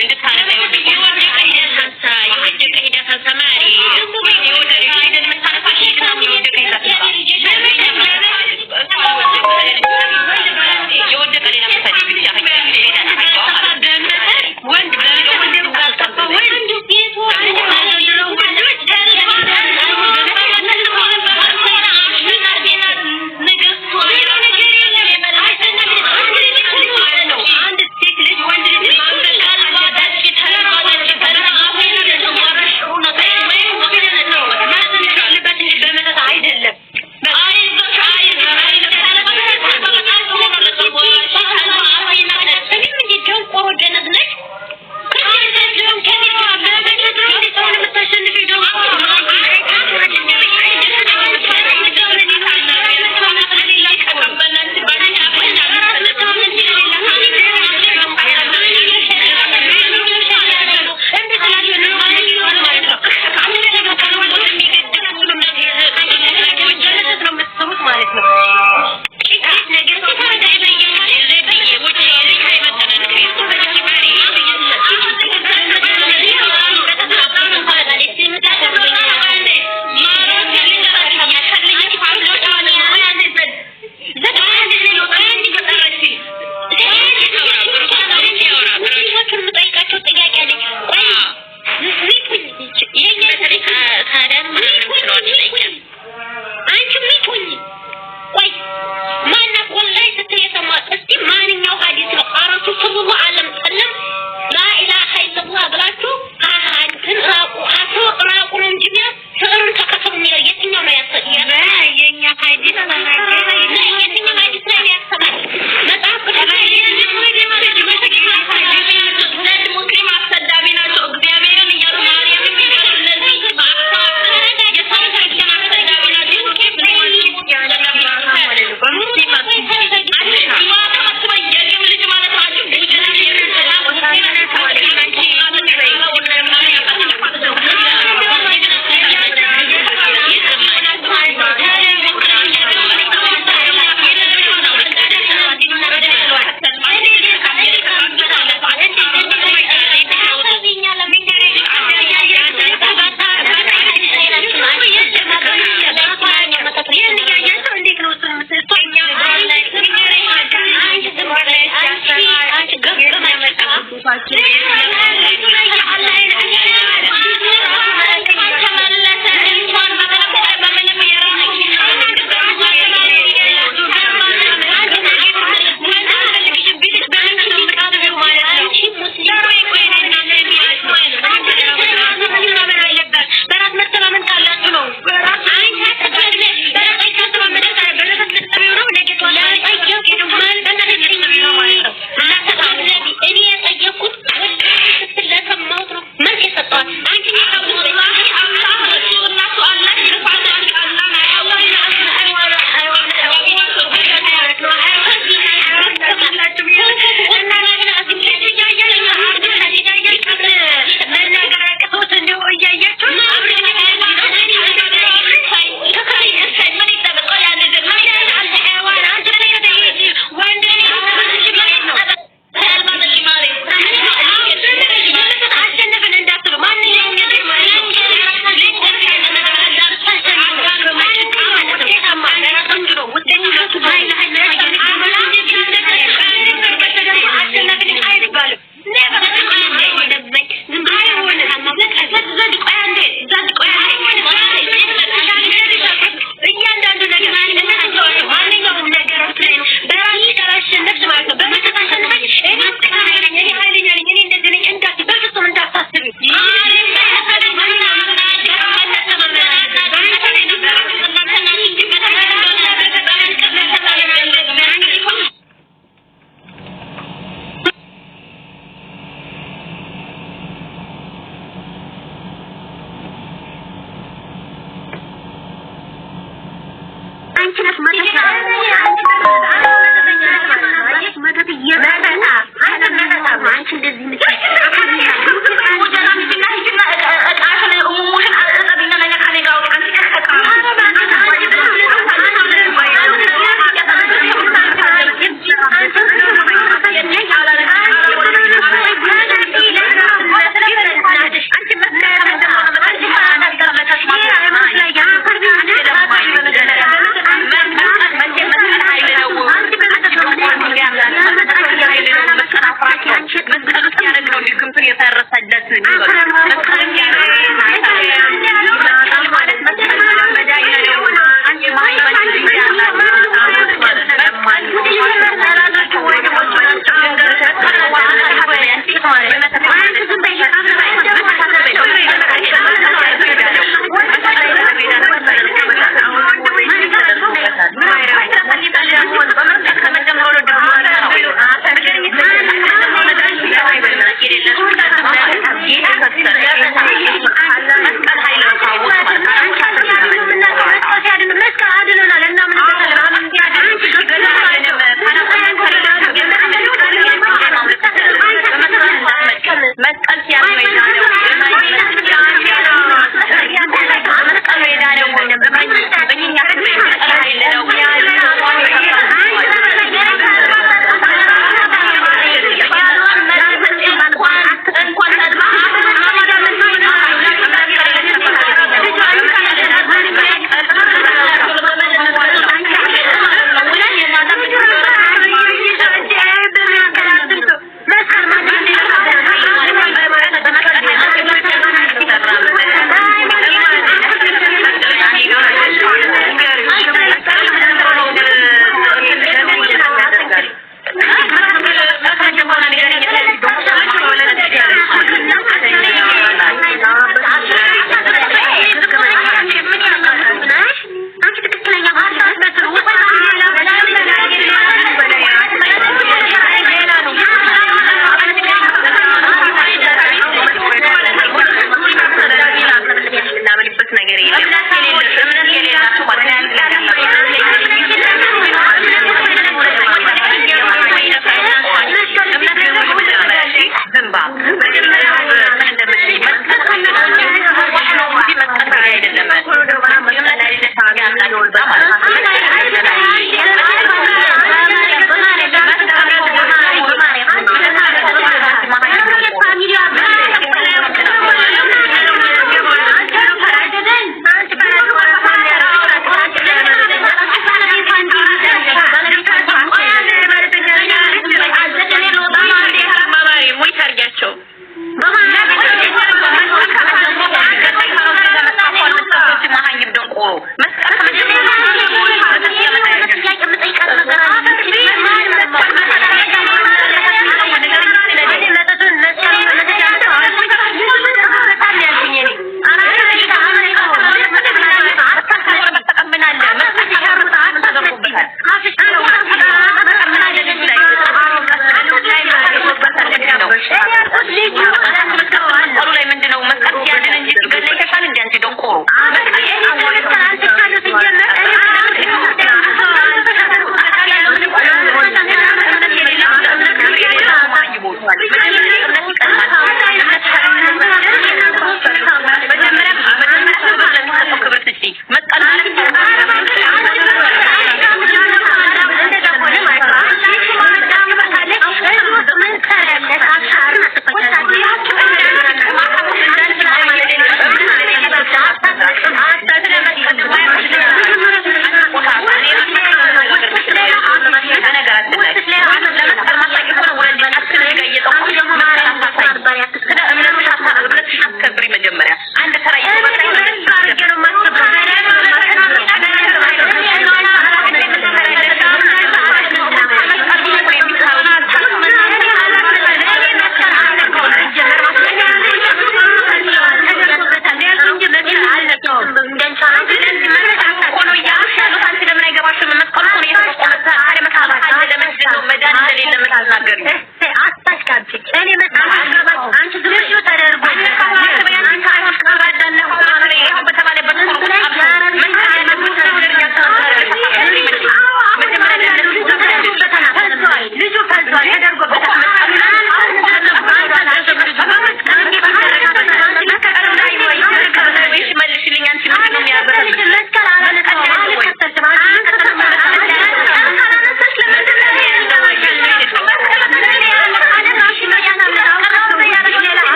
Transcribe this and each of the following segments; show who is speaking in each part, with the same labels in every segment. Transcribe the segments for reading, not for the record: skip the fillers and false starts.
Speaker 1: Just kind of አንቺ እንደዚህ ምን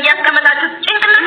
Speaker 1: ያስቀመጣችሁ ጭንቅላት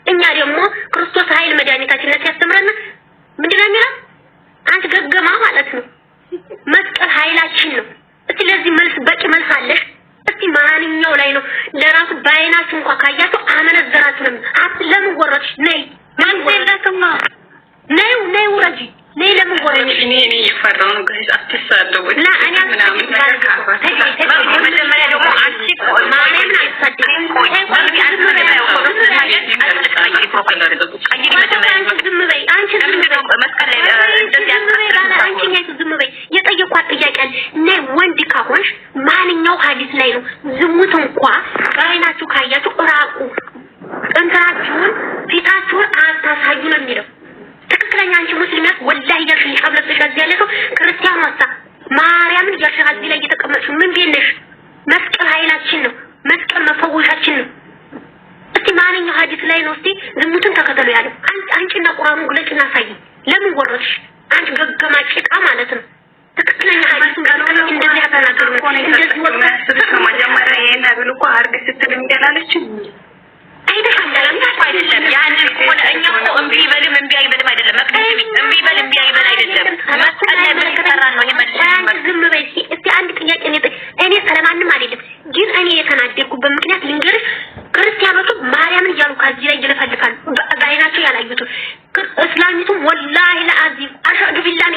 Speaker 2: እኛ ደግሞ ክርስቶስ ኃይል መድኃኒታችን ያስተምረና ምንድነው የሚለው አንተ ገገማ ማለት ነው መስቀል ኃይላችን ነው እስቲ ለዚህ መልስ በቂ መልስ አለሽ እስቲ ማንኛው ላይ ነው ለራሱ ባይናችሁ እንኳን ካያችሁ አመነዘራችሁ ለምን ወረድሽ ነይ ማን ወለተማ ነይ ወረጂ ነይ ለምን ወረድሽ
Speaker 1: እኔ ይፈራው ነው ጋይስ አትሳደቡ
Speaker 2: ላ እኔ
Speaker 1: ምናምን ነገር ካፋ መጀመሪያ ደግሞ አንቺ
Speaker 2: ማንም አይሳደብም አንቺ
Speaker 1: መስቀል ላይ እንደዚህ
Speaker 2: ዝም በይ የጠየኳት ጥያቄ ነይ ወንድ ካሆንሽ ማንኛው ሐዲስ ላይ ነው ዝሙት እንኳን ባይናችሁ ካያችሁ ራቁ እንተራችሁን ፊታችሁን አታሳዩ ነው የሚለው ትክክለኛ አንቺ ሙስሊማት ወላሂ ያልሽኝ ቀብለሽ እዚህ ያለ ሰው ክርስቲያን ወጣ ማርያምን ያልሽኝ ላይ እየተቀመጥሽ ምን ቢነሽ መስቀል ኃይላችን ነው መስቀል መፈወሻችን ነው እስቲ ማንኛው ሐዲስ ላይ ነው እስቲ ዝሙትን ተከተሉ ያለው አንቺና ቁርአኑ ግለጭና ሳይ ለምን ወረድሽ አንቺ ገገማ ጭቃ ማለት ነው ትክክለኛ ሐዲስን እንደዚህ ያተናገሩ እንደዚህ ወጣ
Speaker 1: መጀመሪያ ይሄን አብሉ እኮ አርግ ስትል እንገላለች አይደለም ያንን ወደ እኛ እኮ እምቢ በልም አይደለም መቅደም እምቢ በልም አይደለም መስቀል ላይ ምን ተሰራ ነው ይመልስ
Speaker 2: ዝም በይ እስቲ አንድ ጥያቄ እኔ ሰለማንም አይደለም ግን እኔ የተናደድኩበት ምክንያት ልንገርሽ ክርስቲያኖቹ ማርያምን እያሉ ከዚህ ላይ ይለፈልፋሉ ባይናቸው ያላዩት እስላሚቱ ወላሂ ለአዚም አሽሀዱ ቢላሂ